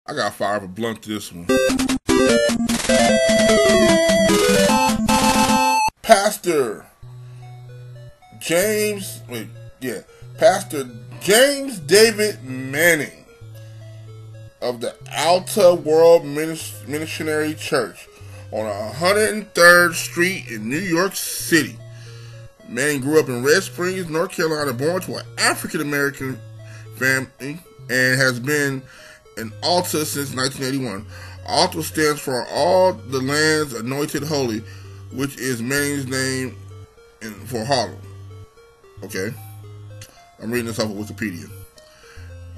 I got fire of a blunt to this one. Pastor James David Manning of the ATLAH World Missionary Church on 103rd Street in New York City. Manning grew up in Red Springs, North Carolina, born to an African-American family, and has been an ATLAH since 1981. ATLAH stands for All the Lands Anointed Holy, which is Manning's name for Harlem. Okay? I'm reading this off of Wikipedia.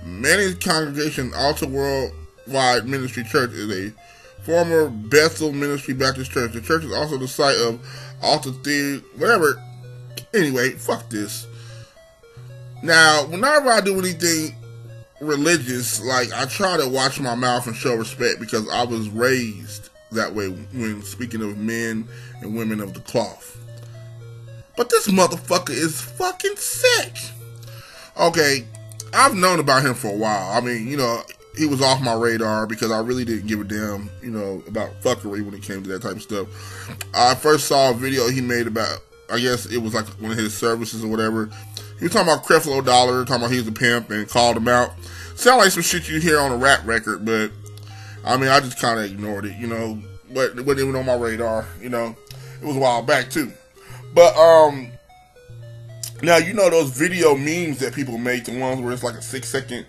Manning's congregation, ATLAH Worldwide Missionary Church, is a former Bethelite Missionary Baptist Church. The church is also the site of ATLAH whatever. Anyway, fuck this. Now, whenever I do anything religious, like, I try to watch my mouth and show respect because I was raised that way when speaking of men and women of the cloth. But this motherfucker is fucking sick. Okay, I've known about him for a while. I mean, you know, he was off my radar because I really didn't give a damn, you know, about fuckery when it came to that type of stuff. I first saw a video he made about, I guess it was like one of his services or whatever. He was talking about Creflo Dollar, talking about he's a pimp, and called him out. Sound like some shit you hear on a rap record, but I mean, I just kind of ignored it, you know. But it wasn't even on my radar, you know. It was a while back too. But now you know those video memes that people make, the ones where it's like a 6-second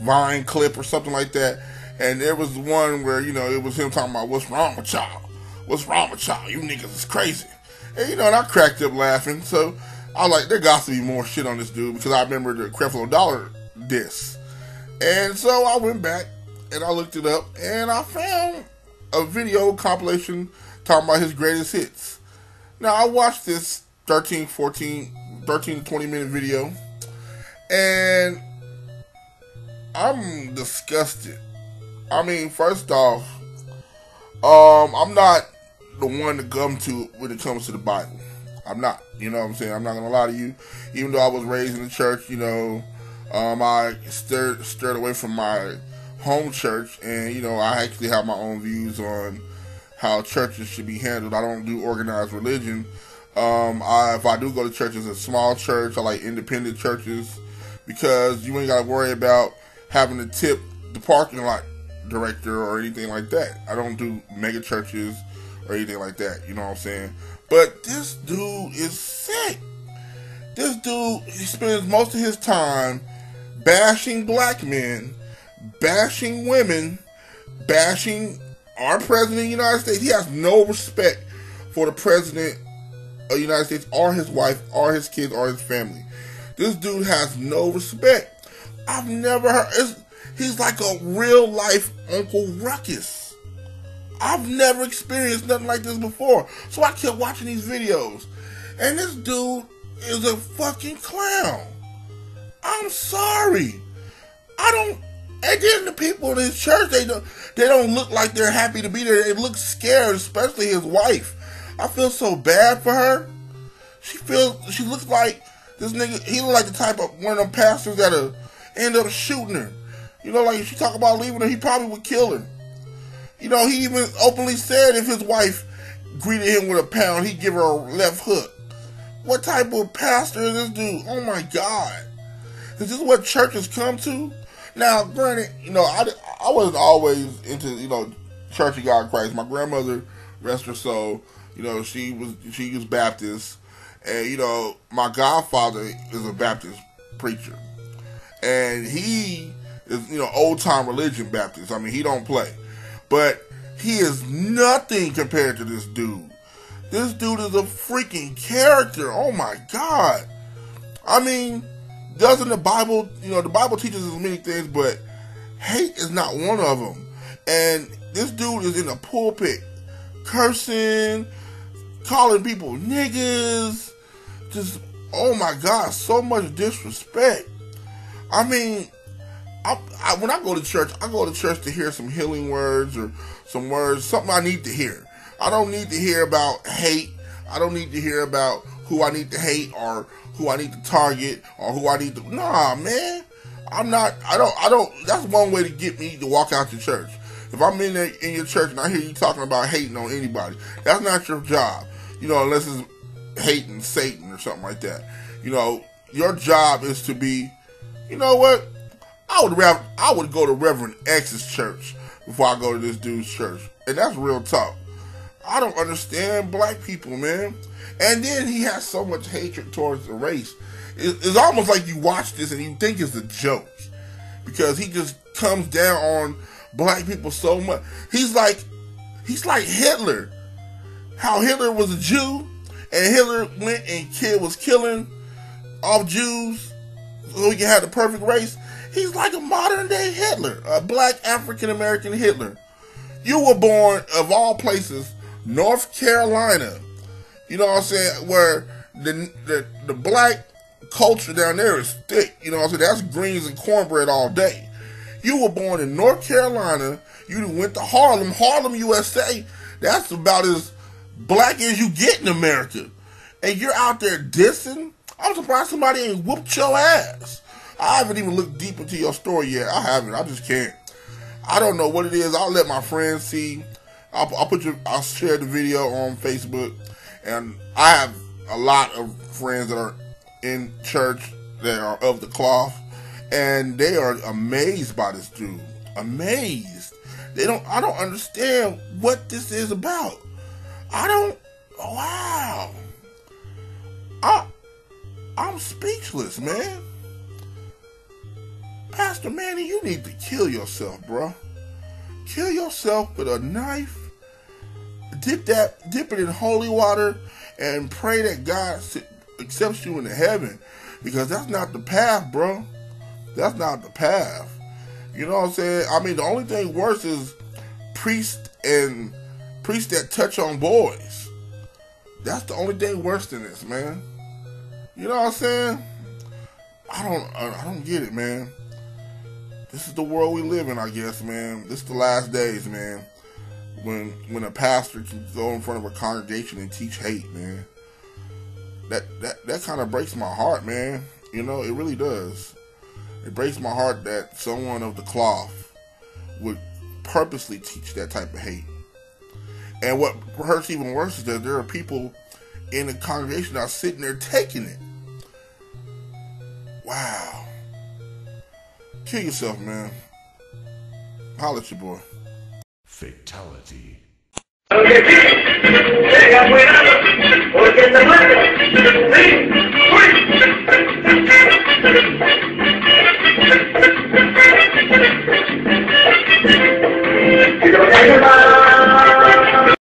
Vine clip or something like that. And there was one where, you know, it was him talking about what's wrong with y'all. What's wrong with y'all? You niggas is crazy. And you know, and I cracked up laughing. So I was like, there got to be more shit on this dude because I remember the Creflo Dollar diss. And so I went back and I looked it up and I found a video compilation talking about his greatest hits. Now I watched this 13 to 20 minute video and I'm disgusted. I mean, first off, I'm not the one to come to when it comes to the Bible. I'm not. You know what I'm saying? I'm not going to lie to you. Even though I was raised in the church, you know, I stirred away from my home church, and, you know, I actually have my own views on how churches should be handled. I don't do organized religion. If I do go to churches, a small church, I like independent churches because you ain't got to worry about having to tip the parking lot director or anything like that. I don't do mega churches or anything like that, you know what I'm saying? But this dude is sick. This dude, he spends most of his time bashing black men, bashing women, bashing our president of the United States. He has no respect for the president of the United States or his wife or his kids or his family. This dude has no respect. I've never heard, he's like a real life Uncle Ruckus. I've never experienced nothing like this before. So I kept watching these videos. And this dude is a fucking clown. I'm sorry. And then the people in his church, they don't look like they're happy to be there. They look scared, especially his wife. I feel so bad for her. She looks like this nigga, he look like the type of one of them pastors that'll end up shooting her. You know, like if she talk about leaving her, he probably would kill her. You know, he even openly said if his wife greeted him with a pound, he'd give her a left hook. What type of pastor is this dude? Oh my God. Is this what churches come to? Now, granted, you know, I wasn't always into, you know, Church of God in Christ. My grandmother, rest her soul, you know, she was Baptist. And, you know, my godfather is a Baptist preacher. And he is, you know, old-time religion Baptist. I mean, he don't play. But he is nothing compared to this dude. This dude is a freaking character. Oh my God. I mean, doesn't the Bible, you know, the Bible teaches us many things, but hate is not one of them. And this dude is in a pulpit cursing, calling people niggas. Just, oh my God, so much disrespect. I mean, when I go to church to hear some healing words or some words, something I need to hear. I don't need to hear about hate. I don't need to hear about who I need to hate or who I need to target or who I need to... Nah, man. I don't, that's one way to get me to walk out your church. If I'm in there in your church and I hear you talking about hating on anybody, that's not your job. You know, unless it's hating Satan or something like that. You know, your job is to be, you know what? I would go to Reverend X's church before I go to this dude's church. And that's real talk. I don't understand black people, man. And then he has so much hatred towards the race. It's almost like you watch this and you think it's a joke. Because he just comes down on black people so much. He's like Hitler. How Hitler was a Jew and Hitler went and was killing off Jews so he can have the perfect race. He's like a modern day Hitler, a black African American Hitler. You were born, of all places, North Carolina. You know what I'm saying? Where the black culture down there is thick. You know what I'm saying? That's greens and cornbread all day. You were born in North Carolina. You went to Harlem, USA. That's about as black as you get in America. And you're out there dissing? I'm surprised somebody ain't whooped your ass. I haven't even looked deep into your story yet. I haven't. I just can't. I don't know what it is. I'll let my friends see. I'll share the video on Facebook. And I have a lot of friends that are in church that are of the cloth. And they are amazed by this dude. Amazed. I don't understand what this is about. Wow. I'm speechless, man. Pastor Manny, you need to kill yourself, bro. Kill yourself with a knife. Dip it in holy water and pray that God accepts you into heaven. Because that's not the path, bro. That's not the path. You know what I'm saying? I mean, the only thing worse is priests that touch on boys. That's the only thing worse than this, man. You know what I'm saying? I don't get it, man. This is the world we live in, I guess, man. This is the last days, man. When a pastor can go in front of a congregation and teach hate, man. That kind of breaks my heart, man. You know, it really does. It breaks my heart that someone of the cloth would purposely teach that type of hate. And what hurts even worse is that there are people in the congregation that are sitting there taking it. Wow. Kill yourself, man. Holla at your boy. Fatality. Everybody